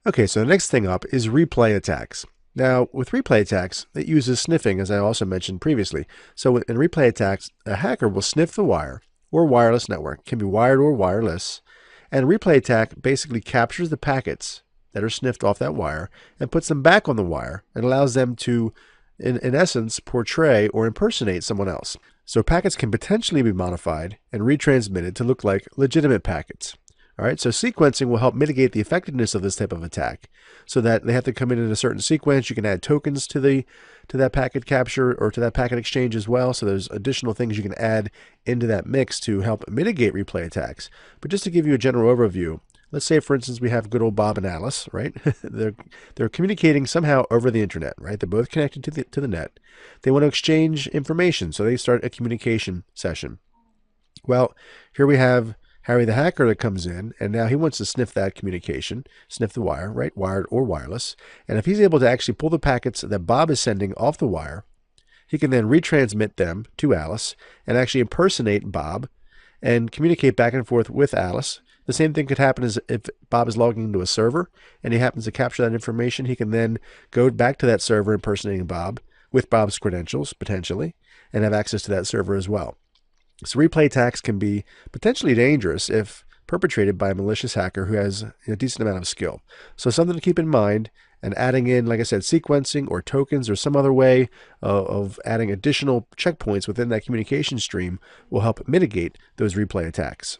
Okay, so the next thing up is replay attacks. Now, with replay attacks, it uses sniffing, as I also mentioned previously. So in replay attacks, a hacker will sniff the wire or wireless network, can be wired or wireless, and a replay attack basically captures the packets that are sniffed off that wire and puts them back on the wire and allows them to, in essence, portray or impersonate someone else. So packets can potentially be modified and retransmitted to look like legitimate packets. All right, so sequencing will help mitigate the effectiveness of this type of attack, so that they have to come in a certain sequence. You can add tokens to that packet capture or to that packet exchange as well. So there's additional things you can add into that mix to help mitigate replay attacks. But just to give you a general overview, let's say, for instance, we have good old Bob and Alice, right? they're communicating somehow over the internet, right? They're both connected to the net. They want to exchange information, so they start a communication session. Well, here we have Harry the hacker that comes in, and now he wants to sniff that communication, sniff the wire, right, wired or wireless. And if he's able to actually pull the packets that Bob is sending off the wire, he can then retransmit them to Alice and actually impersonate Bob and communicate back and forth with Alice. The same thing could happen as if Bob is logging into a server and he happens to capture that information. He can then go back to that server impersonating Bob with Bob's credentials, potentially, and have access to that server as well. So replay attacks can be potentially dangerous if perpetrated by a malicious hacker who has a decent amount of skill. So something to keep in mind, and adding in, like I said, sequencing or tokens or some other way of adding additional checkpoints within that communication stream will help mitigate those replay attacks.